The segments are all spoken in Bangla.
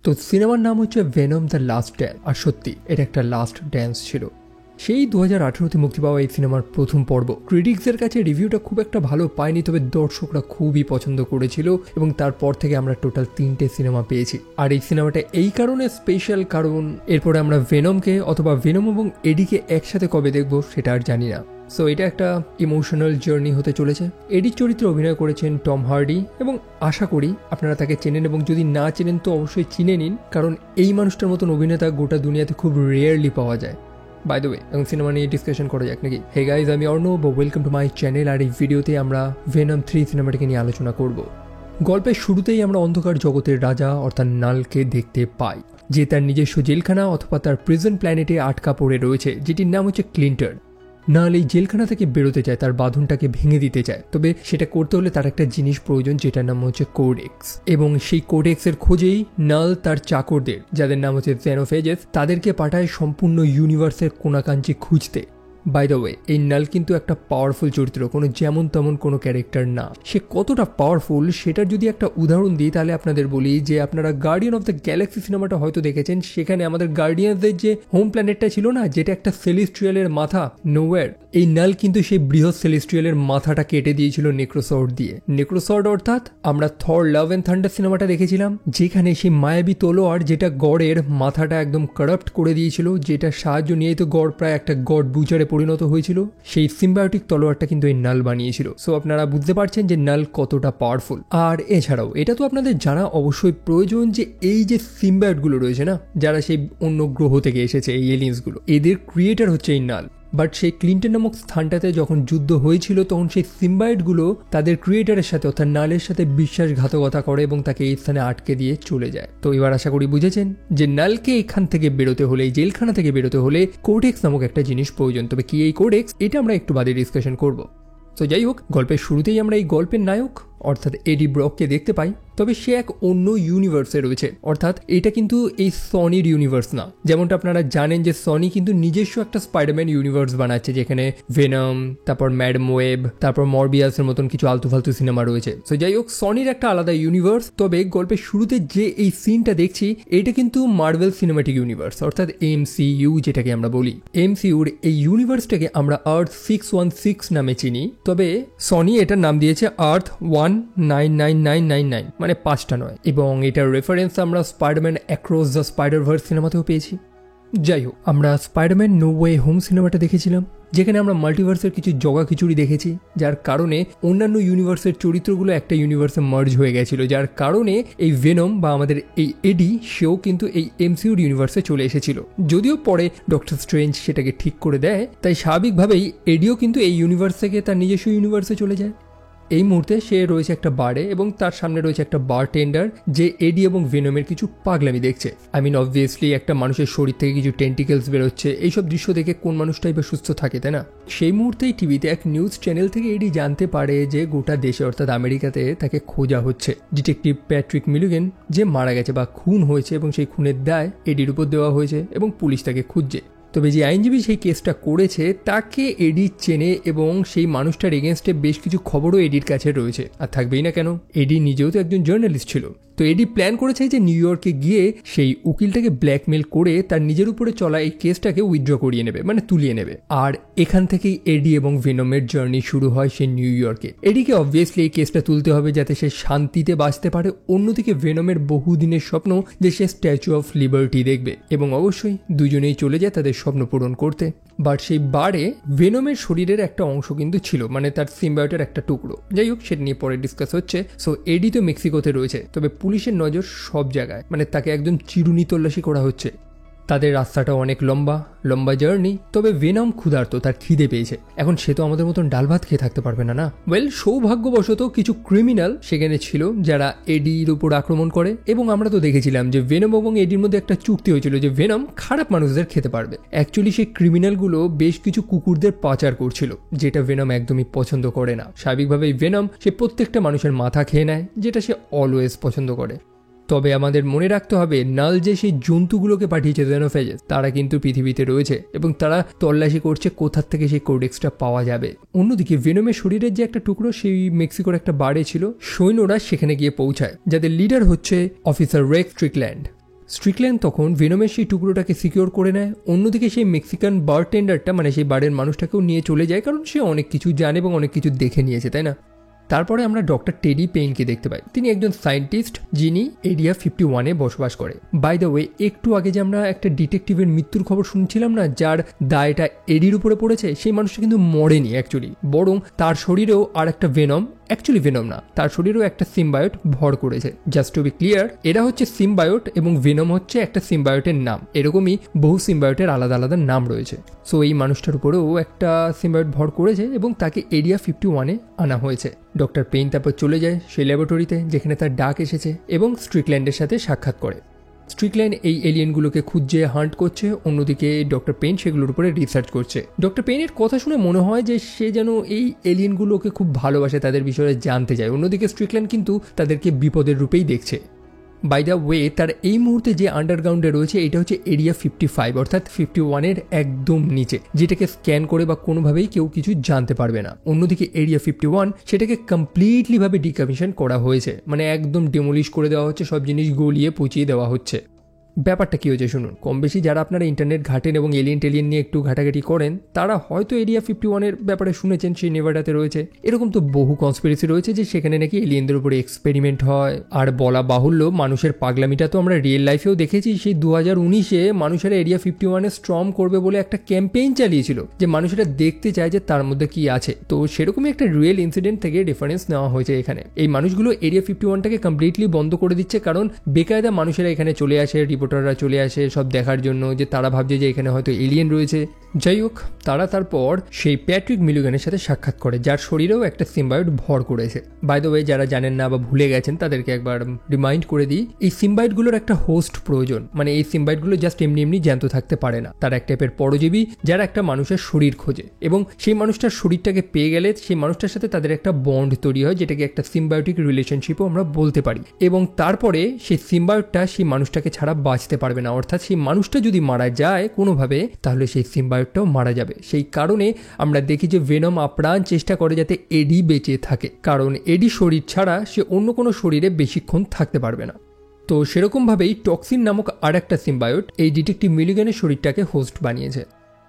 তো সিনেমার নাম হচ্ছে ভেনম দ্য লাস্ট ড্যান্স, আর সত্যি এটা একটা লাস্ট ড্যান্স ছিল। সেই 2018-তে মুক্তি পাওয়া এই সিনেমার প্রথম পর্ব ক্রিটিক্সের কাছে রিভিউটা খুব একটা ভালো পায়নি, তবে দর্শকরা খুবই পছন্দ করেছিল এবং তারপর থেকে আমরা টোটাল 3টে সিনেমা পেয়েছি। আর এই সিনেমাটা এই কারণে স্পেশাল কারণ এরপরে আমরা ভেনমকে অথবা ভেনম এবং এডিকে একসাথে কবে দেখবো সেটা আর জানি না। সো এটা একটা ইমোশনাল জার্নি হতে চলেছে। এডির চরিত্রে অভিনয় করেছেন টম হার্ডি এবং আশা করি আপনারা তাকে চেনেন, এবং যদি না চেনেন তো অবশ্যই চিনে নিন, কারণ এই মানুষটার মতন অভিনেতা গোটা দুনিয়াতে খুব রেয়ারলি পাওয়া যায়। বাই দ্য ওয়ে, এখন সিনেমা নিয়ে ডিসকাশন করা যাক নাকি? হে গাইজ, আমি Arnab, welcome to my channel. আর এই ভিডিওতে আমরা ভেনম 3 সিনেমাটিকে নিয়ে আলোচনা করব। গল্পের শুরুতেই আমরা অন্ধকার জগতের রাজা অর্থাৎ নালকে দেখতে পাই, যে তার নিজস্ব জেলখানা অথবা তার প্রিজন প্ল্যানেটে আটকা পড়ে রয়েছে, যেটির নাম হচ্ছে ক্লিন্টার। নাল এই জেলখানা থেকে বেরোতে চায়, তার বাঁধনটাকে ভেঙে দিতে চায়, তবে সেটা করতে হলে তার একটা জিনিস প্রয়োজন, যেটার নাম হচ্ছে কোডেক্স। এবং সেই কোডেক্সের খোঁজেই নাল তার চাকরদের, যাদের নাম হচ্ছে জেনোফেজেস, তাদেরকে পাঠায় সম্পূর্ণ ইউনিভার্সের কোনাকাঞ্চি খুঁজতে। বাই দ্য ওয়ে, এই নাল কিন্তু একটা পাওয়ারফুল চরিত্র, কোনো যেমন তেমন কোনো ক্যারেক্টার না। সে কতটা পাওয়ারফুল সেটার যদি একটা উদাহরণ দিই তাহলে আপনাদের বলি যে আপনারা গার্ডিয়ান অফ দ্য গ্যালাক্সি সিনেমাটা হয়তো দেখেছেন। সেখানে আমাদের গার্ডিয়ানদের যে হোম প্ল্যানেটটা ছিল না, যেটা একটা সেলেস্ট্রিয়ালের মাথা, নোওয়্যার, এই নাল কিন্তু সেই বৃহৎ সেলেস্ট্রিয়ালের মাথাটা কেটে দিয়েছিল নেক্রোসর্ড দিয়ে। নেক্রোসর্ড অর্থাৎ আমরা থর লাভ অ্যান্ড থান্ডার সিনেমাটা দেখেছিলাম, যেখানে সেই মায়াবী তলোয়ার যেটা গড়ের মাথাটা একদম কারাপ্ট করে দিয়েছিল, যেটা সাহায্য নিয়েই তো গড় প্রায় একটা গড বুচারে পরিণত হয়েছিল। সেই সিম্বায়োটিক তলোয়ারটা কিন্তু এই নাল বানিয়েছিল। সো আপনারা বুঝতে পারছেন যে নাল কতটা পাওয়ারফুল। আর এছাড়াও এটা তো আপনাদের জানা অবশ্যই প্রয়োজন যে এই যে সিম্বায়োটগুলো রয়েছে না, যারা সেই অন্য গ্রহ থেকে এসেছে, এই এলিয়েন্সগুলো, এদের ক্রিয়েটার হচ্ছে এই নাল। বাট সেই ক্লিন্টন নামক স্থানটাতে যখন যুদ্ধ হয়েছিল তখন সেই সিম্বায়োটগুলো তাদের ক্রিয়েটারের সাথে অর্থাৎ নালের সাথে বিশ্বাসঘাতকতা করে এবং তাকে এই স্থানে আটকে দিয়ে চলে যায়। তো এবার আশা করি বুঝেছেন যে নালকে এখান থেকে বেরোতে হলে, এই জেলখানা থেকে বেরোতে হলে কোডেক্স নামক একটা জিনিস প্রয়োজন। তবে কি এই কোডেক্স, এটা আমরা একটু বাদে ডিসকাশন করব। তো যাই হোক, গল্পের শুরুতেই আমরা এই গল্পের নায়ক অর্থাৎ এডি ব্রককে দেখতে পাই, তবে সে এক অন্য ইউনিভার্সে রয়েছে। অর্থাৎ এটা কিন্তু এই সনির ইউনিভার্স না। যেমনটা আপনারা জানেন যে সনি কিন্তু নিজস্ব একটা স্পাইডারম্যান ইউনিভার্স বানাচ্ছে, যেখানে ভেনম, তারপর ম্যাডাম ওয়েব, তারপর মরবিয়াসের মতন কিছু আলতু ফালতু সিনেমা রয়েছে। তো যাই হোক, সনির একটা আলাদা ইউনিভার্স। তবে গল্পের শুরুতে যে এই সিনটা দেখছি, এটা কিন্তু মার্ভেল সিনেমাটিক ইউনিভার্স অর্থাৎ MCU যেটাকে আমরা বলি। MCUর এই ইউনিভার্সটাকে আমরা আর্থ 616 নামে চিনি, তবে সনি এটার নাম দিয়েছে আর্থ 199999, মানে 5টা নয়। এবং এটার রেফারেন্স আমরা স্পাইডারম্যান অ্যাক্রস দ্য স্পাইডারভার্স সিনেমাতেও পেয়েছি। যাই হোক, আমরা স্পাইডারম্যান নো ওয়ে হোম সিনেমাটা দেখেছিলাম, যেখানে আমরা মাল্টিভার্সের কিছু জগা খিচুড়ি দেখেছি, যার কারণে অন্যান্য ইউনিভার্সের চরিত্রগুলো একটা ইউনিভার্সে মার্জ হয়ে গেছিল, যার কারণে এই ভেনম বা আমাদের এই এডি, সেও কিন্তু এই MCUর ইউনিভার্সে চলে এসেছিল। যদিও পরে ডক্টর স্ট্রেঞ্জ সেটাকে ঠিক করে দেয়, তাই স্বাভাবিকভাবেই এডিও কিন্তু এই ইউনিভার্স থেকে তার নিজস্ব ইউনিভার্সে চলে যায়। এই মুহূর্তে সে রয়েছে একটা বারে এবং তার সামনে রয়েছে একটা বারটেন্ডার, যে এডি এবং ভেনমের কিছু পাগলামি দেখছে। অবভিয়াসলি একটা মানুষের শরীর থেকে কিছু টেন্টিকেলস বেরোচ্ছে, এইসব দৃশ্য দেখে কোন মানুষটাই বা সুস্থ থাকে, তাই না? সেই মুহূর্তেই টিভিতে এক নিউজ চ্যানেল থেকে এডি জানতে পারে যে গোটা দেশে অর্থাৎ আমেরিকাতে তাকে খোঁজা হচ্ছে। ডিটেকটিভ প্যাট্রিক মিলুগেন যে মারা গেছে বা খুন হয়েছে, এবং সেই খুনের দায় এডির উপর দেওয়া হয়েছে এবং পুলিশ তাকে খুঁজছে। তবে যে আইনজীবী সেই কেসটা করেছে তাকে এডি চেনে এবং সেই মানুষটার এগেনস্টে বেশ কিছু খবরও এডির কাছে রয়েছে। আর থাকবেই না কেন, এডি নিজেও তো একজন জার্নালিস্ট ছিল। তো এডি প্ল্যান করেছে যে নিউ ইয়র্কে গিয়ে সেই উকিলটাকে ব্ল্যাকমেল করে তার নিজের উপরে চলা এই কেসটাকে উইথড্র করিয়ে নেবে, মানে তুলিয়ে নেবে। আর এখান থেকেই এডি এবং ভেনমের জার্নি শুরু হয় সেই নিউ ইয়র্কে। এডিকে অবভিয়াসলি এই কেসটা তুলতে হবে যাতে সে শান্তিতে বাঁচতে পারে। অন্যদিকে ভেনমের বহুদিনের স্বপ্ন যে সে স্ট্যাচু অফ লিবার্টি দেখবে, এবং অবশ্যই দুজনেই চলে যায় তাদের স্বপ্ন পূরণ করতে। বাট সেই বারে ভেনমের শরীরের একটা অংশ কিন্তু ছিল, মানে তার সিম্বায়োটের একটা টুকরো। যাই হোক, সেটা নিয়ে পরে ডিসকাস হচ্ছে। সো এডি তো মেক্সিকোতে রয়েছে, তবে পুলিশের নজর সব জায়গায়, মানে তাকে একদম চিরুনি তল্লাশি করা হচ্ছে। তাদের রাস্তাটা অনেক লম্বা জার্নি। তবে ভেনম ক্ষুধার্ত, তার খিদে পেয়েছে। এখন সে তো আমাদের মতন ডাল ভাত খেয়ে থাকতে পারবে না। ওয়েল, সৌভাগ্যবশত কিছু ক্রিমিনাল সেখানে ছিল যারা এডির উপর আক্রমণ করে, এবং আমরা তো দেখেছিলাম যে ভেনম এবং এডির মধ্যে একটা চুক্তি হয়েছিল যে ভেনম খারাপ মানুষদের খেতে পারবে। অ্যাকচুয়ালি সেই ক্রিমিনালগুলো বেশ কিছু কুকুরদের পাচার করছিল, যেটা ভেনম একদমই পছন্দ করে না। স্বাভাবিকভাবেই ভেনম সে প্রত্যেকটা মানুষের মাথা খেয়ে নেয়, যেটা সে অলওয়েজ পছন্দ করে। তবে আমাদের মনে রাখতে হবে, নাল যে সেই জন্তুগুলোকে পাঠিয়েছে জেনোফেজেস, তারা কিন্তু পৃথিবীতে রয়েছে এবং তারা তল্লাশি করছে কোথার থেকে সেই কোডেক্সটা পাওয়া যাবে। অন্যদিকে ভেনমের শরীরের যে একটা টুকরো সেই মেক্সিকোর একটা বারে ছিল, সৈন্যরা সেখানে গিয়ে পৌঁছায়, যাদের লিডার হচ্ছে অফিসার রেক্স স্ট্রিকল্যান্ড। স্ট্রিকল্যান্ড তখন ভেনমের সেই টুকরোটাকে সিকিউর করে নেয়। অন্যদিকে সেই মেক্সিকান বারটেন্ডারটা মানে সেই বারের মানুষটাকেও নিয়ে চলে যায়, কারণ সে অনেক কিছু জানে এবং অনেক কিছু দেখে নিয়েছে, তাই না? তারপরে আমরা ডক্টর টেডি পেইনকে দেখতে পাই। তিনি একজন সায়েন্টিস্ট যিনি এরিয়া 51-এ বসবাস করে। বাই দ্য ওয়ে, একটু আগে যে আমরা একটা ডিটেকটিভের মৃত্যুর খবর শুনছিলাম না, যার দায়টা এডির উপরে পড়েছে, সেই মানুষটা কিন্তু মরেনি অ্যাকচুয়ালি, বরং তার শরীরেও আর একটা ভেনম, অ্যাকচুয়ালি ভেনম না, তার শরীরেও একটা সিম্বায়োট ভর করেছে। জাস্ট টু বি ক্লিয়ার, এরা হচ্ছে সিম্বায়োট এবং ভেনম হচ্ছে একটা সিম্বায়োটের নাম। এরকমই বহু সিম্বায়োটের আলাদা আলাদা নাম রয়েছে। সো এই মানুষটার উপরেও একটা সিম্বায়োট ভর করেছে এবং তাকে এরিয়া 51-এ আনা হয়েছে। ডক্টর পেইন তারপর চলে যায় সেই ল্যাবরেটরিতে যেখানে তার ডাক এসেছে এবং স্ট্রিকল্যান্ডের সাথে সাক্ষাৎ করে। স্ট্রিকল্যান্ড এই এলিয়েনগুলোকে খুঁজে হান্ট করছে, অন্যদিকে ডক্টর পেইন সেগুলোর উপরে রিসার্চ করছে। ডক্টর পেইনের কথা শুনে মনে হয় যে সে যেন এই এলিয়েনগুলোকে খুব ভালোবাসে, তাদের বিষয়ে জানতে চায়। অন্যদিকে স্ট্রিকল্যান্ড কিন্তু তাদেরকে বিপদের রূপেই দেখছে। বাই দ্য ওয়ে, তার এই মুহূর্তে যে আন্ডারগ্রাউন্ডে রয়েছে এটা হচ্ছে এরিয়া 55, অর্থাৎ 51-এর একদম নিচে, যেটাকে স্ক্যান করে বা কোনোভাবেই কেউ কিছু জানতে পারবে না। অন্যদিকে এরিয়া 51 সেটাকে কমপ্লিটলি ভাবে ডিকমিশন করা হয়েছে, মানে একদম ডেমোলিশ করে দেওয়া হচ্ছে, সব জিনিস গলিয়ে পচিয়ে দেওয়া হচ্ছে। ব্যাপারটা কী হয়েছে শুনুন। কম বেশি যারা আপনারা ইন্টারনেট ঘাটেন এবং এলিয়েন টেলিয়েন নিয়ে একটু ঘাটাঘাটি করেন, তারা হয়তো এরিয়া 51-এর ব্যাপারে শুনেছেন, সেই নেভাডাতে রয়েছে। এরকম তো বহু কনস্পিরেসি রয়েছে যে সেখানে নাকি এলিয়েনদের উপরে এক্সপেরিমেন্ট হয়। আর বলা বাহুল্য, মানুষের পাগলামিটা তো আমরা রিয়েল লাইফেও দেখেছি। সেই 2019-এ মানুষেরা এরিয়া 51-এ স্ট্রম করবে বলে একটা ক্যাম্পেইন চালিয়েছিল, যে মানুষেরা দেখতে চায় যে তার মধ্যে কি আছে। তো সেরকমই একটা রিয়েল ইনসিডেন্ট থেকে রেফারেন্স নেওয়া হয়েছে এখানে। এই মানুষগুলো এরিয়া 51-টাকে কমপ্লিটলি বন্ধ করে দিচ্ছে, কারণ বেকায়দা মানুষেরা এখানে চলে আসে, রিপোর্টাররা চলে আসে সব দেখার জন্য, যে তারা ভাবছে যে এখানে হয়তো এলিয়েন রয়েছে। যাই হোক, তারা তারপর সেই প্যাট্রিক মিলিগানের সাথে সাক্ষাৎ করে, যার শরীরেও একটা সিম্বায়োট ভর করেছে। বাই দ্য ওয়ে, যারা জানেন না বা ভুলে গেছেন তাদেরকে একবার রিমাইন্ড করে দিই, এই সিম্বায়োটগুলোর একটা হোস্ট প্রয়োজন। মানে এই সিম্বায়োটগুলো জাস্ট এমনি এমনি জ্যান্ত থাকতে পারে না। তারা এক টাইপের পরজীবী যারা একটা মানুষের শরীর খোঁজে, এবং সেই মানুষটার শরীরটাকে পেয়ে গেলে সেই মানুষটার সাথে তাদের একটা বন্ড তৈরি হয়, যেটাকে একটা সিম্বায়োটিক রিলেশনশিপও আমরা বলতে পারি। এবং তারপরে সেই সিম্বায়োটটা সেই মানুষটাকে ছাড়া বাঁচতে পারবে না, অর্থাৎ সেই মানুষটা যদি মারা যায় কোনোভাবে, তাহলে সেই সিম্বায়োটটাও মারা যাবে। সেই কারণে আমরা দেখি যে ভেনম আপ্রাণ চেষ্টা করে যাতে এডি বেঁচে থাকে, কারণ এডি শরীর ছাড়া সে অন্য কোনো শরীরে বেশিক্ষণ থাকতে পারবে না। তো সেরকমভাবেই টক্সিন নামক আর একটা সিম্বায়োট এই ডিটেকটিভ মিলিগানের শরীরটাকে হোস্ট বানিয়েছে।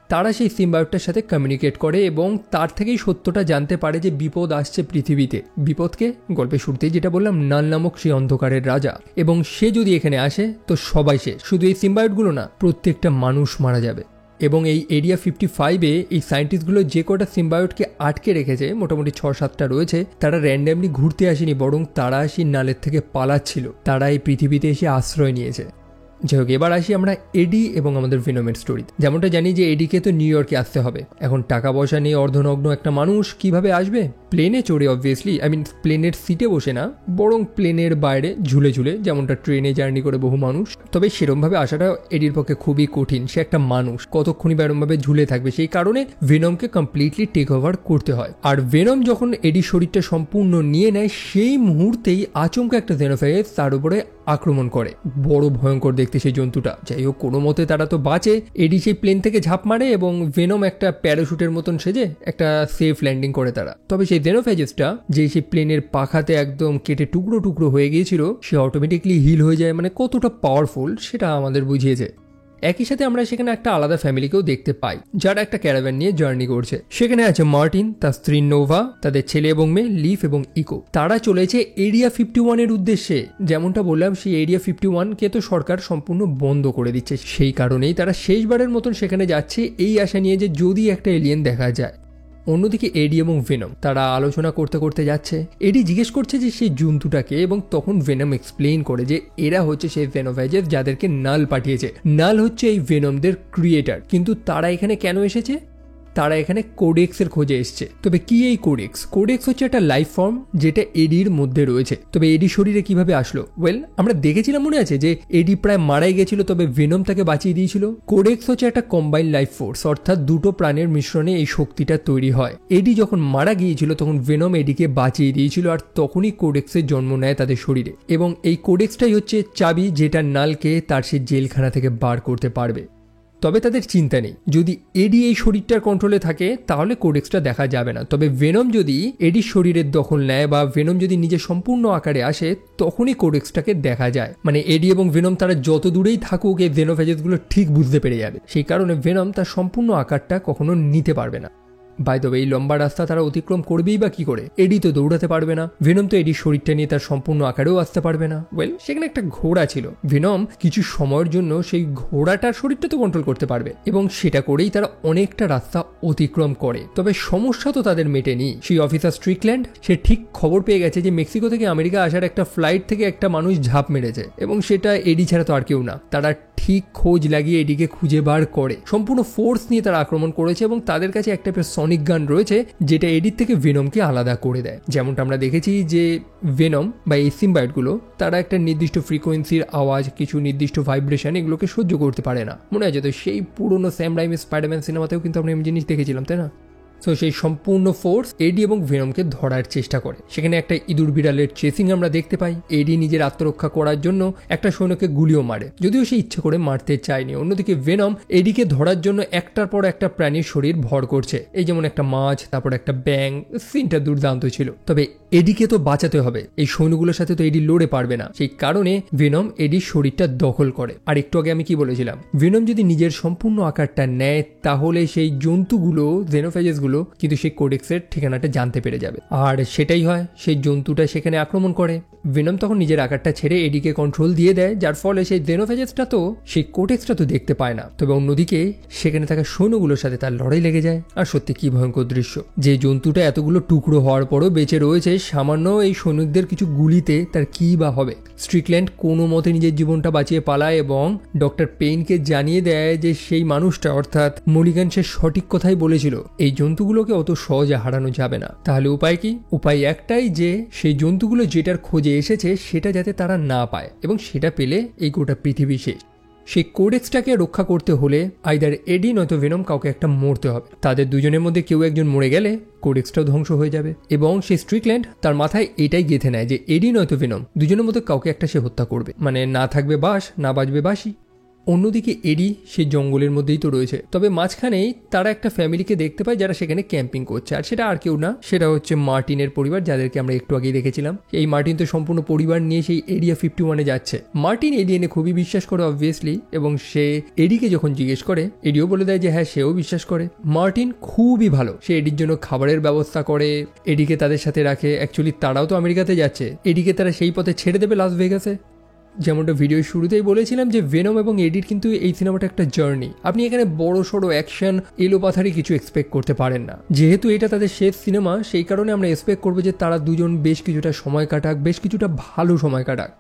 তারা সেই সিম্বায়োটটার সাথে কমিউনিকেট করে এবং তার থেকেই সত্যটা জানতে পারে যে বিপদ আসছে পৃথিবীতে। বিপদকে গল্পের শুরুতেই যেটা বললাম, নাল নামক সেই অন্ধকারের রাজা, এবং সে যদি এখানে আসে তো সবাই শেষ। শুধু এই সিম্বায়োটগুলো না, প্রত্যেকটা মানুষ মারা যাবে। এবং এই এরিয়া 55-এ এই সায়েন্টিস্টগুলো যে কটা সিম্বায়োটকে আটকে রেখেছে, মোটামুটি 6-7টা রয়েছে, তারা র্যান্ডামলি ঘুরতে আসেনি, বরং তারা সেই নালের থেকে পালাচ্ছিল। তারা এই পৃথিবীতে এসে আশ্রয় নিয়েছে। যাই হোক, এবার আসি আমরা এডি এবং আমাদের ভেনমের স্টোরি। যেমনটা জানি যে এডিকে তো নিউ ইয়র্কে আসতে হবে। এখন টাকা পয়সা নিয়ে অর্ধনগ্ন একটা মানুষ কিভাবে আসবে? প্লেনে চড়ে, অবভিয়াসলি। প্লেনের সিটে বসে না, বরং প্লেনের বাইরে ঝুলে ঝুলে, যেমনটা ট্রেনে জার্নি করে বহু মানুষ। তবে সেরমভাবে আসাটা এডির পক্ষে খুবই কঠিন। সে একটা মানুষ, কতক্ষণই বা এরমভাবে ঝুলে থাকবে। সেই কারণে ভেনমকে কমপ্লিটলি টেক ওভার করতে হয়। আর ভেনম যখন এডির শরীরটা সম্পূর্ণ নিয়ে নেয়, সেই মুহূর্তেই আচমকা একটা জেনোফেজ তার উপরে আক্রমণ করে। বড় ভয়ঙ্কর দেখতে সেই জন্তুটা। যাই হোক, কোনো মতে তারা তো বাঁচে। এডি সেই প্লেন থেকে ঝাঁপ মারে এবং ভেনম একটা প্যারাশুটের মতন সেজে একটা সেফ ল্যান্ডিং করে তারা। তবে সেই জেনোফেজেসটা, যে সেই প্লেনের পাখাতে একদম কেটে টুকরো টুকরো হয়ে গিয়েছিল, সে অটোমেটিকলি হিল হয়ে যায়। মানে কতটা পাওয়ারফুল সেটা আমাদের বুঝিয়েছে। একই সাথে আমরা সেখানে একটা আলাদা ফ্যামিলিকেও দেখতে পাই, যারা একটা ক্যারাভ্যান নিয়ে জার্নি করছে। সেখানে আছে মার্টিন, তার স্ত্রী নোভা, তাদের ছেলে এবং মেয়ে লিফ এবং ইকো। তারা চলেছে এরিয়া 51-এর উদ্দেশ্যে। যেমনটা বললাম, সেই এরিয়া 51-কে তো সরকার সম্পূর্ণ বন্ধ করে দিচ্ছে। সেই কারণেই তারা শেষবারের মতন সেখানে যাচ্ছে, এই আশা নিয়ে যে যদি একটা এলিয়েন দেখা যায়। অন্যদিকে এডি এবং ভেনম তারা আলোচনা করতে করতে যাচ্ছে। এডি জিজ্ঞেস করছে যে সেই জন্তুটাকে, এবং তখন ভেনম এক্সপ্লেইন করে যে এরা হচ্ছে সেই ভেনোভাইজার যাদেরকে নাল পাঠিয়েছে। নাল হচ্ছে এই ভেনমদের ক্রিয়েটার। কিন্তু তারা এখানে কেন এসেছে? তারা এখানে কোডেক্সের খোঁজে এসছে। তবে কি এই কোডেক্স? কোডেক্স হচ্ছে একটা লাইফ ফর্ম যেটা এডির মধ্যে রয়েছে। তবে এডি শরীরে কিভাবে আসলো? ওয়েল, আমরা দেখেছিলাম, মনে আছে যে এডি প্রায় মারাই গেছিল, তবে ভেনম তাকে বাঁচিয়ে দিয়েছিল। কোডেক্স হচ্ছে একটা কম্বাইন্ড লাইফ ফোর্স, অর্থাৎ দুটো প্রাণের মিশ্রণে এই শক্তিটা তৈরি হয়। এডি যখন মারা গিয়েছিল তখন ভেনম এডিকে বাঁচিয়ে দিয়েছিল, আর তখনই কোডেক্সের জন্ম নেয় তাদের শরীরে। এবং এই কোডেক্সটাই হচ্ছে চাবি, যেটা নালকে তার সেই জেলখানা থেকে বার করতে পারবে। তবে তাদের চিন্তা নেই, যদি এডি এই শরীরটার কন্ট্রোলে থাকে তাহলে কোডেক্সটা দেখা যাবে না। তবে ভেনম যদি এডির শরীরের দখল নেয় বা ভেনম যদি নিজের সম্পূর্ণ আকারে আসে তখনই কোডেক্সটাকে দেখা যায়। মানে এডি এবং ভেনম তারা যত দূরেই থাকুক এই জেনোফেজেসগুলো ঠিক বুঝতে পেরে যাবে। সেই কারণে ভেনম তার সম্পূর্ণ আকারটা কখনো নিতে পারবে না। বাই দ্য ওয়ে, এই লম্বা রাস্তা তারা অতিক্রম করবেই বা কি করে? এডি তো দৌড়াতে পারবে না, ভেনম তো এডির শরীরটা নিয়ে তার সম্পূর্ণ আকারেও আসতে পারবে না। ওয়েল, সেখানে একটা ঘোড়া ছিল, ভেনম কিছু সময়ের জন্য সেই ঘোড়াটার শরীরটা তো কন্ট্রোল করতে পারবে এবং সেটা করেই তারা অনেকটা রাস্তা অতিক্রম করে। তবে সমস্যা তো তাদের মেটেনি। সেই অফিসার স্ট্রিকল্যান্ড সে ঠিক খবর পেয়ে গেছে যে মেক্সিকো থেকে আমেরিকা আসার একটা ফ্লাইট থেকে একটা মানুষ ঝাঁপ মেরেছে এবং সেটা এডি ছাড়া তো আর কেউ না। তারা ঠিক খোঁজ লাগিয়ে এডিকে খুঁজে বার করে সম্পূর্ণ ফোর্স নিয়ে তারা আক্রমণ করেছে এবং তাদের কাছে একটা সনিক গান রয়েছে যেটা এডির থেকে ভেনমকে আলাদা করে দেয়। যেমনটা আমরা দেখেছি যে ভেনম বা এই সিম্বায়োটগুলো তারা একটা নির্দিষ্ট ফ্রিকোয়েন্সির আওয়াজ, কিছু নির্দিষ্ট ভাইব্রেশন এগুলোকে সহ্য করতে পারে না। মনে আছে তো সেই পুরনো স্যাম রাইমি স্পাইডারম্যান সিনেমাতেও কিন্তু আমরা এই জিনিস দেখেছিলাম, তাই না? সো সেই সম্পূর্ণ ফোর্স এডি এবং ভেনমকে ধরার চেষ্টা করে। সেখানে একটা ইঁদুর বিড়ালের চেসিং আমরা দেখতে পাই। এডি নিজের আত্মরক্ষা করার জন্য একটা সৈন্যকে গুলিও মারে, যদিও সে ইচ্ছে করে মারতে চায়নি। অন্যদিকে ভেনম এডিকে ধরার জন্য একটার পর একটা প্রাণীর শরীর ভর করছে, এই যেমন একটা মাছ, তারপর একটা ব্যাং। সিনটা দুর্দান্ত ছিল। তবে এডিকে তো বাঁচাতে হবে, এই সৈন্যগুলোর সাথে তো এডি লড়ে পারবে না। সেই কারণে ভেনম এডির শরীরটা দখল করে। আর একটু আগে আমি কি বলেছিলাম, ভেনম যদি নিজের সম্পূর্ণ আকারটা নেয় তাহলে সেই জন্তুগুলো, জেনোফেজেসগুলো কিন্তু সেই কোডেক্সের ঠিকানাটা জানতে পেরে যাবে। আর সেটাই হয়, সেই জন্তুটা সেখানে আক্রমণ করে। ভেনম তখন নিজের আকারটা ছেড়ে এডিকে কন্ট্রোল দিয়ে দেয়, যার ফলে সেই জেনোফেজেসটা তো সেই কোডেক্সটা তো দেখতে পায় না। তবে অন্যদিকে সেখানে থাকা সৈন্যগুলোর সাথে তার লড়াই লেগে যায়। আর সত্যি কি ভয়ঙ্কর দৃশ্য, যে জন্তুটা এতগুলো টুকরো হওয়ার পরও বেঁচে রয়েছে সামান্য এই সৈনিকদের কিছু গুলিতে, তার কি বা হবে? স্ট্রিকল্যান্ড কোনো মতে নিজের জীবনটা বাঁচিয়ে পালায় এবং ডক্টর পেইনকে জানিয়ে দেয় যে সেই মানুষটা অর্থাৎ মলিগান সে সঠিক কথাই বলেছিল, এই জন্তুগুলোকে অত সহজে হারানো যাবে না। তাহলে উপায় কি? উপায় একটাই যে সেই জন্তুগুলো যেটার খোঁজে এসেছে সেটা যাতে তারা না পায়, এবং সেটা পেলে এই গোটা পৃথিবী শেষ। সেই কোডেক্সটাকে রক্ষা করতে হলে আইদার এডি নয়তো ভেনম কাউকে একটা মরতে হবে। তাদের দুজনের মধ্যে কেউ একজন মরে গেলে কোডেক্সটাও ধ্বংস হয়ে যাবে। এবং সেই স্ট্রিকল্যান্ড তার মাথায় এটাই গেঁথে নেয় যে এডি নয়তো ভেনম দুজনের মধ্যে কাউকে একটা সে হত্যা করবে, মানে না থাকবে বাঁশ, না বাজবে বাঁশি। অন্যদিকে এডি সেই জঙ্গলের মধ্যেই তো রয়েছে। তবে মাঝখানেই তারা একটা ফ্যামিলিকে দেখতে পায় যারা সেখানে ক্যাম্পিং করছে, আর সেটা আর কেউ না, সেটা হচ্ছে মার্টিনের পরিবার, যাদেরকে আমরা একটু আগেই দেখেছিলাম। এই মার্টিন তো সম্পূর্ণ পরিবার নিয়ে সেই এরিয়া 51-এ যাচ্ছে। মার্টিন এডিএনে খুবই বিশ্বাস করে অবভিয়াসলি, এবং সে এডিকে যখন জিজ্ঞেস করে এডিও বলে দেয় যে হ্যাঁ সেও বিশ্বাস করে। মার্টিন খুবই ভালো, সে এডির জন্য খাবারের ব্যবস্থা করে, এডিকে তাদের সাথে রাখে। অ্যাকচুয়ালি তারাও তো আমেরিকাতে যাচ্ছে, এডিকে তারা সেই পথে ছেড়ে দেবে লাস ভেগাসে। যেমনটা ভিডিওর শুরুতেই বলেছিলাম যে ভেনম এবং এডির কিন্তু এই সিনেমাটা একটা জার্নি। আপনি এখানে বড় সড়ো অ্যাকশন, এলোপাথারি কিছু এক্সপেক্ট করতে পারেন না। যেহেতু এটা তাদের শেষ সিনেমা, সেই কারণে আমরা এক্সপেক্ট করবো যে তারা দুজন বেশ কিছুটা সময় কাটাক, বেশ কিছুটা ভালো সময় কাটাক।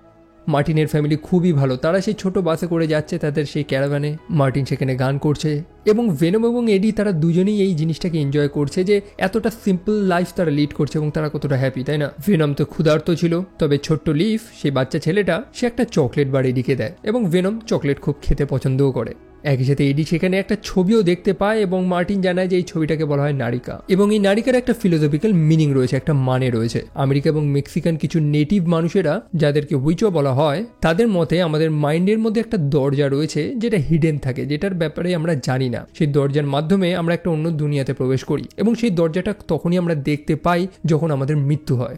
মার্টিনের ফ্যামিলি খুবই ভালো, তারা সেই ছোট বাসে করে যাচ্ছে তাদের সেই ক্যারাভানে, মার্টিন সেখানে গান করছে, এবং ভেনম এবং এডি তারা দুজনেই এই জিনিসটাকে এনজয় করছে যে এতটা সিম্পল লাইফ তারা লিড করছে এবং তারা কতটা হ্যাপি, তাই না? ভেনম তো ক্ষুধার্ত ছিল, তবে ছোট্ট লিফ, সেই বাচ্চা ছেলেটা, সে একটা চকলেট বার এডিকে দেয়, এবং ভেনম চকলেট খুব খেতে পছন্দও করে। একই সাথে এডি সেখানে একটা ছবিও দেখতে পায় এবং মার্টিন জানায় যে এই ছবিটাকে বলা হয় নারিকা, এবং এই নারিকার একটা ফিলোসফিক্যাল মিনিং রয়েছে, একটা মানে রয়েছে। আমেরিকা এবং মেক্সিকান কিছু নেটিভ মানুষেরা, যাদেরকে হুইচো বলা হয়, তাদের মতে আমাদের মাইন্ডের মধ্যে একটা দরজা রয়েছে যেটা হিডেন থাকে, যেটার ব্যাপারে আমরা জানি না। সেই দরজার মাধ্যমে আমরা একটা অন্য দুনিয়াতে প্রবেশ করি, এবং সেই দরজাটা তখনই আমরা দেখতে পাই যখন আমাদের মৃত্যু হয়।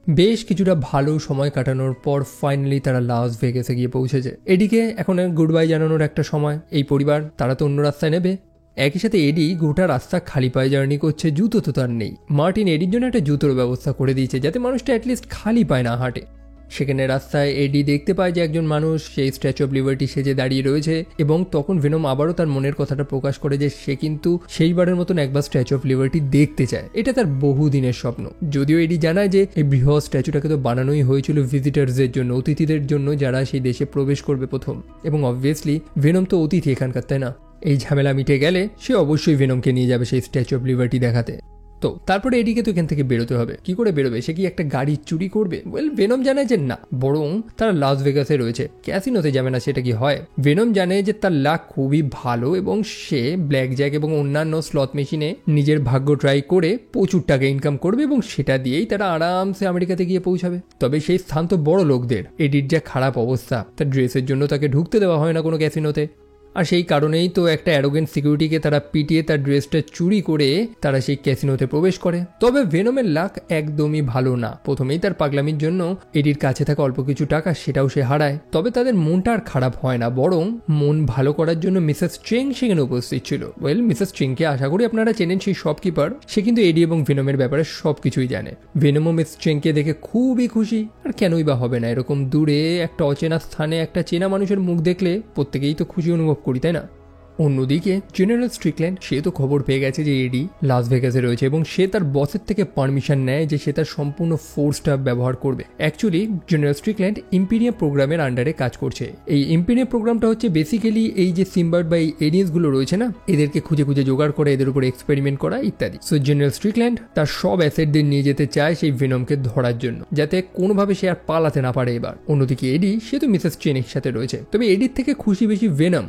বেশ কিছুটা ভালো সময় কাটানোর পর ফাইনালি তারা লাস ভেগাসে গিয়ে পৌঁছেছে। এডিকে এখন গুড বাই জানানোর একটা সময়। এই পরিবার তারা তো অন্য রাস্তায় নেবে। একই সাথে এডি গোটা রাস্তা খালি পায়ে জার্নি করছে, জুতো তো তার নেই। মার্টিন এডির জন্য একটা জুতোর ব্যবস্থা করে দিয়েছে যাতে মানুষটা অ্যাটলিস্ট খালি পায় না হাঁটে। সেখানে রাস্তায় এডি দেখতে পায় যে একজন মানুষ সেই স্ট্যাচু অফ লিবার্টি সেজে দাঁড়িয়ে রয়েছে, এবং তখন ভেনম আবারও তার মনের কথাটা প্রকাশ করে যে সে কিন্তু সেইবারের মতন একবার স্ট্যাচু অফ লিবার্টি দেখতে চায়। এটা তার বহুদিনের স্বপ্ন। যদিও এডি জানায় যে এই বৃহৎ স্ট্যাচুটাকে তো বানানোই হয়েছিল ভিজিটার্সদের জন্য, অতিথিদের জন্য, যারা সেই দেশে প্রবেশ করবে প্রথম। এবং অবভিয়াসলি ভেনম তো অতিথি এখানকার, তাই না? এই ঝামেলা মিটে গেলে সে অবশ্যই ভেনমকে নিয়ে যাবে সেই স্ট্যাচু অফ লিবার্টি দেখাতে। তো তারপরে এডিকে তো এখান থেকে বেরোতে হবে। কি করে বেরোবে? সে কি একটা গাড়ি চুরি করবে? ওয়েল, ভেনম জানে যে না, বরং তারা লাস ভেগাসে রয়েছে, ক্যাসিনোতে যাবে না। সেটা কি হয়? ভেনম জানে যে তার লাক খুবই ভালো এবং সে ব্ল্যাক জ্যাক এবং অন্যান্য স্লট মেশিনে নিজের ভাগ্য ট্রাই করে প্রচুর টাকা ইনকাম করবে, এবং সেটা দিয়েই তারা আরামসে আমেরিকাতে গিয়ে পৌঁছাবে। তবে সেই স্থান তো বড় লোকদের। এডির যা খারাপ অবস্থা, তার ড্রেসের জন্য তাকে ঢুকতে দেওয়া হয় না কোনো ক্যাসিনোতে। আর সেই কারণেই তো একটা অ্যারোগেন্ট সিকিউরিটিকে তারা পিটিয়ে তার ড্রেসটা চুরি করে তারা সেই ক্যাসিনোতে প্রবেশ করে। তবে ভেনমের লাক একদমই ভালো না। প্রথমেই তার পাগলামির জন্য এডির কাছে থাকা অল্প কিছু টাকা সেটাও সে হারায়। তবে তাদের মনটা আর খারাপ হয় না, বরং মন ভালো করার জন্য মিসেস চেং সেখানে উপস্থিত ছিল। মিসেস চেংকে আশা করি আপনারা চেনেন, সেই শপকিপার। সে কিন্তু এডি এবং ভেনমের ব্যাপারে সবকিছুই জানে। ভেনমও মিস চেংকে দেখে খুবই খুশি, আর কেনই বা হবে না। এরকম দূরে একটা অচেনা স্থানে একটা চেনা মানুষের মুখ দেখলে প্রত্যেকেই তো খুশি অনুভব করি, তাই না? অন্যদিকে জেনারেল স্ট্রিকল্যান্ড সে তো খবর পেয়ে গেছে যে এডি লাস ভেগাসে রয়েছে এবং সে তার বসের থেকে পারমিশন নেয় যে সে তার সম্পূর্ণ ফোর্সটা ব্যবহার করবে। অ্যাকচুয়ালি জেনারেল স্ট্রিকল্যান্ড ইম্পিরিয়াম প্রোগ্রামের আন্ডারে কাজ করছে। এই ইম্পিরিয়াম প্রোগ্রামটা হচ্ছে বেসিক্যালি এই যে সিম্বার্ড বা এই এলিয়েন্সগুলো রয়েছে না, এদেরকে খুঁজে খুঁজে জোগাড় করে এদের উপর এক্সপেরিমেন্ট করা ইত্যাদি। সো জেনারেল স্ট্রিকল্যান্ড তার সব অ্যাসেটদের নিয়ে যেতে চায় সেই ভেনমকে ধরার জন্য, যাতে কোনোভাবে সে আর পালাতে না পারে এবার। অন্যদিকে এডি সে তো মিসেস চেনের সাথে রয়েছে, তবে এডির থেকে খুশি বেশি ভেনম।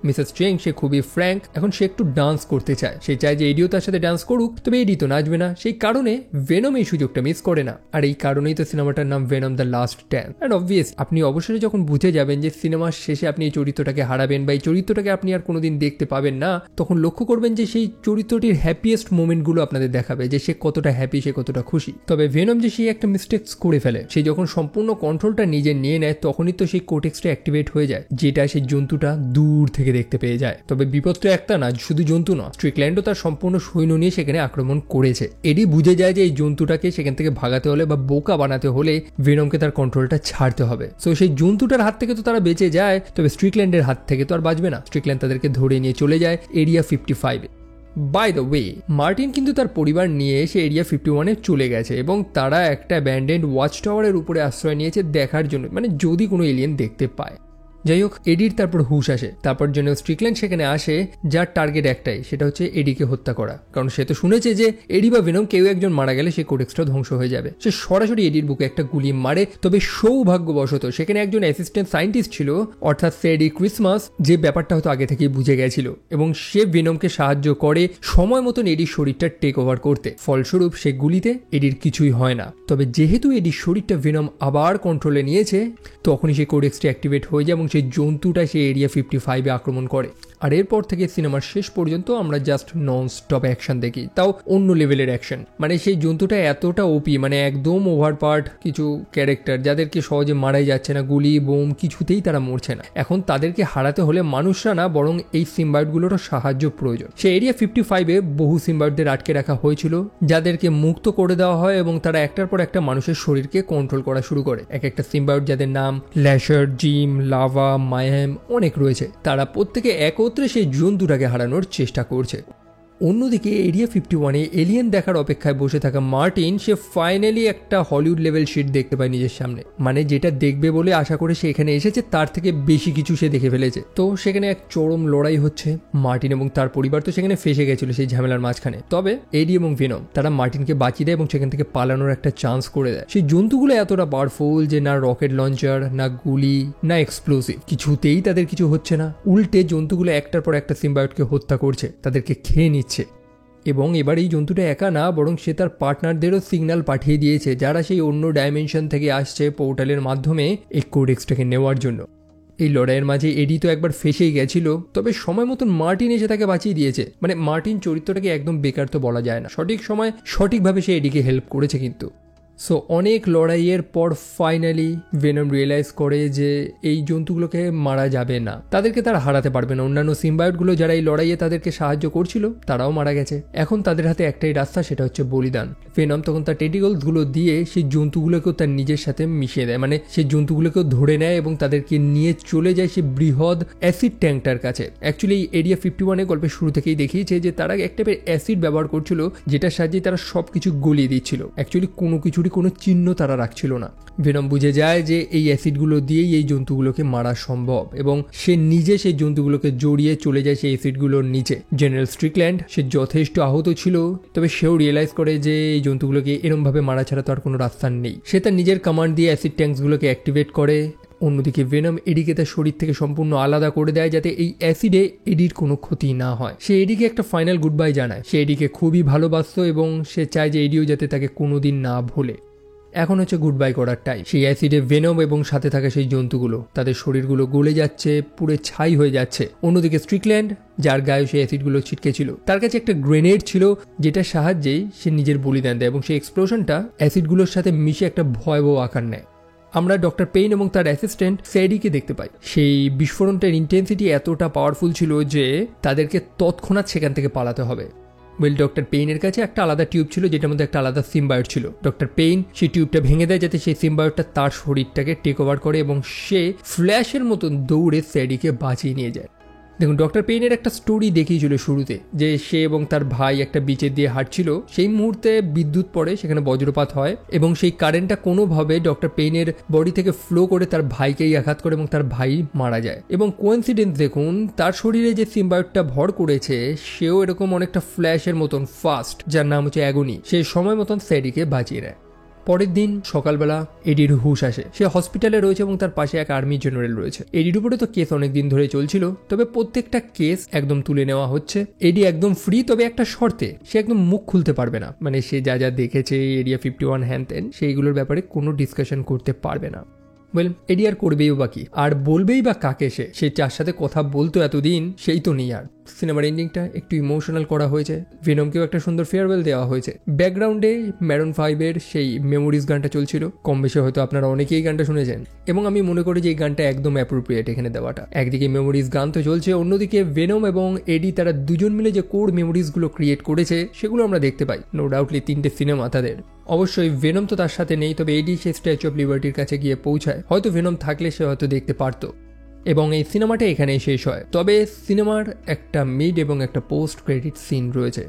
মিসেস চেং সে খুবই ফ্র্যাঙ্ক, এখন সে একটু ডান্স করতে চায়। সে চায় যে এডিও তার সাথে ডান্স করুক, তবে এডি তো নাচবে না। সেই কারণে ভেনম এই সুযোগটা মিস করে না। আর এই কারণেই তো সিনেমাটার নাম venom the last dance. And obvious আপনি অবশ্যই যখন বুঝে যাবেন যে সিনেমার শেষে আপনি এই চরিত্রটাকে হারাবেন বা এই চরিত্রটাকে আপনি আর কোনোদিন দেখতে পাবেন না, তখন লক্ষ্য করবেন যে সেই চরিত্রটির হ্যাপিয়েস্ট মোমেন্টগুলো আপনাদের দেখাবে যে সে কতটা হ্যাপি, সে কতটা খুশি। তবে ভেনম যে সেই একটা মিস্টেক্স করে ফেলে, সে যখন সম্পূর্ণ কন্ট্রোলটা নিজে নিয়ে নেয় তখনই তো সেই কোটেক্সটা অ্যাক্টিভেট হয়ে যায়, যেটা সেই জন্তুটা দূর থেকে দেখতে পেয়ে যায়। তবে বিপদটা একটা না, শুধু জন্তু না, স্ট্রিকল্যান্ডও তার সম্পূর্ণ সৈন্য নিয়ে সেখানে আক্রমণ করেছে। এডি বুঝে যায় যে এই জন্তুটাকে সেখান থেকে ভাগাতে হলে বা বোকা বানাতে হলে ভেনমকে তার কন্ট্রোলটা ছাড়তে হবে। সো সেই জন্তুটার হাত থেকে তো তারা বেঁচে যায়, তবে স্ট্রিকল্যান্ডের হাত থেকে তো আর বাঁচবে না। স্ট্রিকল্যান্ড তাদেরকে ধরে নিয়ে চলে যায় এরিয়া 55-এ। বাই দ্য ওয়ে, মার্টিন কিন্তু তার পরিবার নিয়ে সে এরিয়া 51-এ চলে গেছে এবং তারা একটা অ্যাব্যান্ডেন্ড ওয়াচ টাওয়ারের উপরে আশ্রয় নিয়েছে দেখার জন্য, মানে যদি কোনো এলিয়েন দেখতে পায়। যাই হোক, এডির তারপর হুশ আসে। তারপর জন্য স্ট্রিকল্যান্ড সেখানে আসে, যার টার্গেট একটাই, সেটা হচ্ছে এডিকে হত্যা করা। কারণ সে তো শুনেছে যে এডি বা ভেনম কেউ একজন মারা গেলে সেই কোডেক্সটা ধ্বংস হয়ে যাবে। সে সরাসরি এডির বুকে একটা গুলি মারে। তবে সৌভাগ্যবশত সেখানে একজন অ্যাসিস্ট্যান্ট সায়েন্টিস্ট ছিল, অর্থাৎ সেডি ক্রিসমাস, যে ব্যাপারটা হয়তো আগে থেকেই বুঝে গেছিল এবং সে ভেনমকে সাহায্য করে সময় মতন এডির শরীরটা টেক ওভার করতে। ফলস্বরূপ সে গুলিতে এডির কিছুই হয় না। তবে যেহেতু এডির শরীরটা ভেনম আবার কন্ট্রোলে নিয়েছে, তখনই সেই কোডেক্সটি অ্যাক্টিভেট হয়ে যায় এবং সেই জন্তুটা সেই এরিয়া 55-এ আক্রমণ করে। আর এরপর থেকে সিনেমার শেষ পর্যন্ত আমরা জাস্ট নন স্টপ অ্যাকশন দেখি, তাও অন্য লেভেলের অ্যাকশন। মানে সেই জন্তুটা এতটা ওপি, মানে একদম ওভার পার্ট কিছু ক্যারেক্টার, যাদেরকে সহজে মারাই যাচ্ছে না, গুলি বোম কিছুতেই তারা মরছে না। এখন তাদেরকে হারাতে হলে মানুষরা না, বরং এই সিম্বার্ডগুলোরও সাহায্য প্রয়োজন। সেই এরিয়া 55-এ বহু সিম্বার্ডদের আটকে রাখা হয়েছিল, যাদেরকে মুক্ত করে দেওয়া হয় এবং তারা একটার পর একটা মানুষের শরীরকে কন্ট্রোল করা শুরু করে। এক একটা সিম্বার্ড যাদের নাম ল্যাশার, জিম, লাভা, মায়াম অনেক রয়েছে, তারা প্রত্যেকে একত্রে সেই জন্তুটাকে হারানোর চেষ্টা করছে। অন্যদিকে এরিয়া 51-এ এলিয়েন দেখার অপেক্ষায় বসে থাকা মার্টিন, সে ফাইনালি একটা হলিউড লেভেল শিট দেখতে পায় নিজের সামনে। মানে যেটা দেখবে বলে আশা করে সে এখানে এসেছে তার থেকে বেশি কিছু সে দেখে ফেলেছে। তো সেখানে এক চরম লড়াই হচ্ছে। মার্টিন এবং তার পরিবার তো সেখানে ফেসে গেছিল সেই ঝামেলার মাঝখানে। তবে এডি এবং ভেনম তারা মার্টিনকে বাঁচিয়ে দেয় এবং সেখান থেকে পালানোর একটা চান্স করে দেয়। সেই জন্তুগুলো এতটা পাওয়ারফুল যে না রকেট লঞ্চার, না গুলি, না এক্সপ্লোসিভ, কিছুতেই তাদের কিছু হচ্ছে না। উল্টে জন্তুগুলো একটার পর একটা সিম্বায়োটকে হত্যা করছে, তাদেরকে খেয়ে নিচ্ছে। এবং এবার এই জন্তুটা একা না, বরং সে তার পার্টনারদেরও সিগন্যাল পাঠিয়ে দিয়েছে, যারা সেই অন্য ডাইমেনশন থেকে আসছে পোর্টালের মাধ্যমে এই কোডেক্সটাকে নেওয়ার জন্য। এই লড়াইয়ের মাঝে এডি তো একবার ফেসেই গেছিল, তবে সময় মতন মার্টিন এসে তাকে বাঁচিয়ে দিয়েছে। মানে মার্টিন চরিত্রটাকে একদম বেকার তো বলা যায় না, সঠিক সময় সঠিকভাবে সে এডিকে হেল্প করেছে। কিন্তু সো অনেক লড়াইয়ের পর ফাইনালি ভেনম রিয়েলাইজ করে যে এই জন্তুগুলোকে মারা যাবে না, তাদেরকে তারা হারাতে পারবে না। অন্যান্য সিম্বায়োটগুলো যারা এই লড়াইয়ে তাদেরকে সাহায্য করছিল তারাও মারা গেছে। এখন তাদের হাতে একটাই রাস্তা, সেটা হচ্ছে বলিদান। ভেনম তখন তার টেন্টিকলসগুলো দিয়ে সেই জন্তুগুলোকেও তার নিজের সাথে মিশিয়ে দেয়, মানে সেই জন্তুগুলোকেও ধরে নেয় এবং তাদেরকে নিয়ে চলে যায় সেই বৃহৎ অ্যাসিড ট্যাঙ্কটার কাছে। অ্যাকচুয়ালি এরিয়া 51-এ গল্পের শুরু থেকেই দেখিয়েছে যে তারা এক টাইপের অ্যাসিড ব্যবহার করছিল, যেটার সাহায্যে তারা সবকিছু গলিয়ে দিচ্ছিল। অ্যাকচুয়ালি কোনো কিছুরই কোনো চিহ্ন তারা রাখছিল না। ভেনম বুঝে যায় যে এই অ্যাসিডগুলো দিয়েই এই জন্তুগুলোকে মারা সম্ভব এবং সে নিজে সেই জন্তুগুলোকে জড়িয়ে চলে যায় সেই অ্যাসিডগুলোর নিচে। জেনারেল স্ট্রিকল্যান্ড সে যথেষ্ট আহত ছিল, তবে সেও রিয়েলাইজ করে যে এই জন্তুগুলোকে এরমভাবে মারা ছাড়া তো আর কোনো রাস্তা নেই। সে তার নিজের কমান্ড দিয়ে অ্যাসিড ট্যাঙ্কসগুলোকে অ্যাক্টিভেট করে। অন্যদিকে ভেনম এডিকে তার শরীর থেকে সম্পূর্ণ আলাদা করে দেয়, যাতে এই অ্যাসিডে এডির কোনো ক্ষতি না হয়। সে এডিকে একটা ফাইনাল গুড বাই জানায়। সে এডিকে খুবই ভালোবাসতো এবং সে চায় যে এডিও যাতে তাকে কোনোদিন না ভোলে। এখন হচ্ছে গুড বাই করার টাইম। সেই অ্যাসিডে ভেনম এবং সাথে থাকা সেই জন্তুগুলো তাদের শরীরগুলো গলে যাচ্ছে, পুরো ছাই হয়ে যাচ্ছে। অন্যদিকে স্ট্রিকল্যান্ড, যার গায়ে সেই অ্যাসিডগুলো ছিটকে ছিল, তার কাছে একটা গ্রেনেড ছিল যেটার সাহায্যেই সে নিজের বলিদান দেয় এবং সেই এক্সপ্লোশনটা অ্যাসিডগুলোর সাথে মিশে একটা ভয়াবহ আকার নেয়। আমরা ডক্টর পেইন এবং তার অ্যাসিস্ট্যান্ট স্যাডিকে দেখতে পাই। সেই বিস্ফোরণটার ইন্টেন্সিটি এতটা পাওয়ারফুল ছিল যে তাদেরকে তৎক্ষণাৎ সেখান থেকে পালাতে হবে। ডক্টর পেইনের কাছে একটা আলাদা টিউব ছিল যেটার মধ্যে একটা আলাদা সিম্বায়োট ছিল। ডক্টর পেইন সেই টিউবটা ভেঙে দেয় যাতে সেই সিম্বায়োটটা তার শরীরটাকে টেক ওভার করে এবং সে ফ্ল্যাশের মতন দৌড়ে স্যাডিকে বাঁচিয়ে নিয়ে যায়। দেখুন, ডক্টর পেইনের একটা স্টোরি দেখিয়েছিল শুরুতে যে সে এবং তার ভাই একটা বিচের দিয়ে হাঁটছিল, সেই মুহূর্তে বিদ্যুৎ পড়ে, সেখানে বজ্রপাত হয় এবং সেই কারেন্টটা কোনোভাবে ডক্টর পেইনের বডি থেকে ফ্লো করে তার ভাইকেই আঘাত করে এবং তার ভাই মারা যায়। এবং কোইন্সিডেন্স দেখুন, তার শরীরে যে সিম্বায়োটটা ভর করেছে সেও এরকম অনেকটা ফ্ল্যাশের মতন ফাস্ট, যার নাম হচ্ছে অ্যাগনি, সে সময় মতন স্যাডিকে বাঁচিয়ে নেয়। পরের দিন সকালবেলা এডির হুশ আসে। সে হসপিটালে রয়েছে এবং তার পাশে এক আর্মি জেনারেল রয়েছে। এডির উপরে তো কেস অনেকদিন ধরে চলছিল, তবে প্রত্যেকটা কেস একদম তুলে নেওয়া হচ্ছে। এডি একদম ফ্রি, তবে একটা শর্তে, সে একদম মুখ খুলতে পারবে না। মানে সে যা যা দেখেছে এরিয়া 51 হ্যান ত্যান সেইগুলোর ব্যাপারে কোনো ডিসকাশন করতে পারবে না। এডি আর করবেই বাকি, আর বলবেই বা কাকে? সে যার সাথে কথা বলতো এতদিন সেই তো নেই আর। সিনেমার এন্ডিংটা একটু ইমোশনাল করা হয়েছে, ভেনমকেও একটা সুন্দর ফেয়ারওয়েল দেওয়া হয়েছে। ব্যাকগ্রাউন্ডে ম্যারন 5-এর সেই মেমোরিজ গানটা চলছিল, কম বেশি হয়তো আপনারা অনেকেই গানটা শুনেছেন এবং আমি মনে করি যে এই গানটা একদম অ্যাপ্রোপ্রিয়েট এখানে দেওয়াটা। একদিকে মেমোরিজ গান তো চলছে, অন্যদিকে ভেনম এবং এডি তারা দুজন মিলে যে কোর মেমোরিজগুলো ক্রিয়েট করেছে সেগুলো আমরা দেখতে পাই। নো ডাউটলি 3টে সিনেমা তাদের। অবশ্যই ভেনম তো তার সাথে নেই, তবে এডি সেই স্ট্যাচু অফ লিবার্টির কাছে গিয়ে পৌঁছায়। হয়তো ভেনম থাকলে সে হয়তো দেখতে পারতো। এবং এই সিনেমাটা এখানেই শেষ হয়। তবে সিনেমার একটা মিড এবং একটা পোস্ট ক্রেডিট সিন রয়েছে।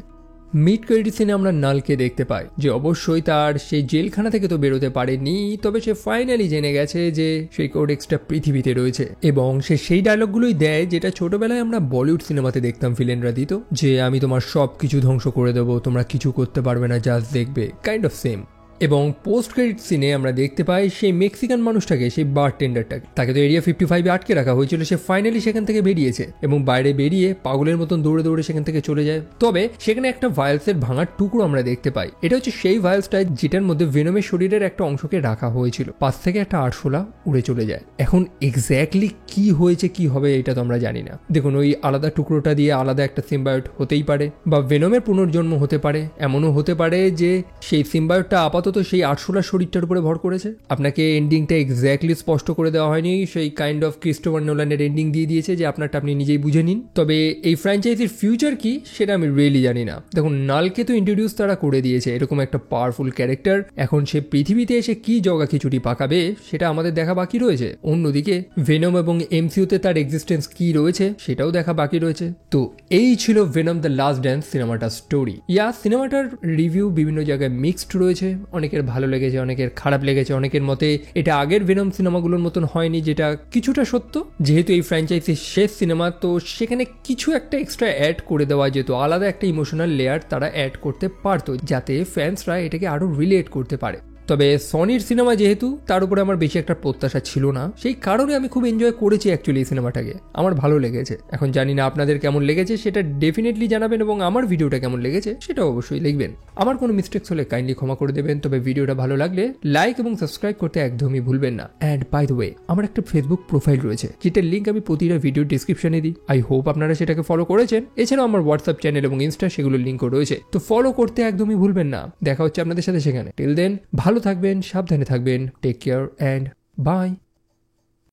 মিড ক্রেডিট সিনে আমরা নালকে দেখতে পাই যে অবশ্যই তার সেই জেলখানা থেকে তো বেরোতে পারেনি, তবে সে ফাইনালি জেনে গেছে যে সেই কোডেক্সটা পৃথিবীতে রয়েছে এবং সে সেই ডায়লগগুলোই দেয় যেটা ছোটবেলায় আমরা বলিউড সিনেমাতে দেখতাম, ভিলেনরা দিত, যে আমি তোমার সব কিছু ধ্বংস করে দেবো, তোমরা কিছু করতে পারবে না, জাস্ট দেখবে, কাইন্ড অফ সেম। এবং পোস্ট ক্রেডিট সিনে আমরা দেখতে পাই সেই মেক্সিকান মানুষটাকে, সেই বারটেন্ডারটাকে, তাকে তো এরিয়া 55-এ আটকে রাখা হয়েছিল, সে ফাইনালি সেখান থেকে বেরিয়েছে এবং বাইরে বেরিয়ে পাগলের মতন দৌড়ে দৌড়ে সেখান থেকে চলে যায়। তবে সেখানে একটা ভাইলসের ভাঙার টুকরো আমরা দেখতে পাই। এটা হচ্ছে সেই ভাইলসটা যেটার মধ্যে ভেনমের শরীরের একটা অংশকে রাখা হয়েছিল। পাশ থেকে একটা আরশোলা উড়ে চলে যায়। এখন এক্স্যাক্টলি কি হয়েছে কি হবে এটা তো আমরা জানি না। দেখুন, ওই আলাদা টুকরোটা দিয়ে আলাদা একটা সিম্বায়োট হতেই পারে, বা ভেনমের পুনর্জন্ম হতে পারে। এমনও হতে পারে যে সেই সিম্বায়োটটা আপাতত সেই আরশোলার শরীরটার উপরে ভর করেছে। আপনাকে এন্ডিংটা এক্স্যাক্টলি স্পষ্ট করে দেওয়া হয়নি, সেই কাইন্ড অফ ক্রিস্টোফার নোলানের এন্ডিং দিয়ে দিয়েছে যে আপনারটা আপনি নিজেই বুঝে নিন। তবে এই ফ্র্যাঞ্চাইজির ফিউচার কি সেটা আমি রিয়েলি জানি না। দেখুন, নালকে তো ইন্ট্রোডিউস তারা করে দিয়েছে, এরকম একটা পাওয়ারফুল ক্যারেক্টার। এখন সে পৃথিবীতে এসে কি জগা খিচুড়ি পাকাবে সেটা আমাদের দেখা বাকি রয়েছে। অন্যদিকে ভেনম এবং এমসিইউতে তার এক্সিস্টেন্স কি রয়েছে সেটাও দেখা বাকি রয়েছে। তো এই ছিল ভেনম দ্য লাস্ট ড্যান্স সিনেমাটার স্টোরি। সিনেমাটার রিভিউ বিভিন্ন জায়গায় মিক্সড রয়েছে, অনেকের ভালো লেগেছে, অনেকের খারাপ লেগেছে। অনেকের মতে এটা আগের ভেনম সিনেমাগুলোর মতন হয়নি, যেটা কিছুটা সত্য। যেহেতু এই ফ্র্যাঞ্চাইজির শেষ সিনেমা, তো সেখানে কিছু একটা এক্সট্রা অ্যাড করে দেওয়া যেত, আলাদা একটা ইমোশনাল লেয়ার তারা অ্যাড করতে পারতো যাতে ফ্যান্সরা এটাকে আরো রিলেট করতে পারে। তবে সনির সিনেমা যেহেতু, তার উপরে আমার বেশি একটা প্রত্যাশা ছিল না, সেই কারণে আমি খুব এনজয় করেছি অ্যাকচুয়ালি এই সিনেমাটাকে। আমার ভালো লেগেছে। এখন জানি না আপনাদের কেমন লেগেছে, সেটা ডেফিনেটলি জানাবেন এবং আমার ভিডিওটা কেমন লেগেছে সেটা অবশ্যই লিখবেন। আমার কোনো মিস্টেক্স হলে কাইন্ডলি ক্ষমা করে দেবেন। তবে ভিডিওটা ভালো লাগলে লাইক এবং সাবস্ক্রাইব করতে একদমই ভুলবেন না। অ্যান্ড বাই দ্য ওয়ে, আমার একটা ফেসবুক প্রোফাইল রয়েছে যেটার লিঙ্ক আমি প্রতিটা ভিডিও ডিসক্রিপশনে দিই। আই হোপ আপনারা সেটাকে ফলো করেছেন। এছাড়াও আমার হোয়াটসঅ্যাপ চ্যানেল এবং ইনস্টা সেগুলোর লিঙ্কও রয়েছে, তো ফলো করতে একদমই ভুলবেন না। দেখা হচ্ছে আপনাদের সাথে সেখানে। টিল দেন ভালো থাকবেন, সাবধানে থাকবেন, টেক কেয়ার অ্যান্ড বাই।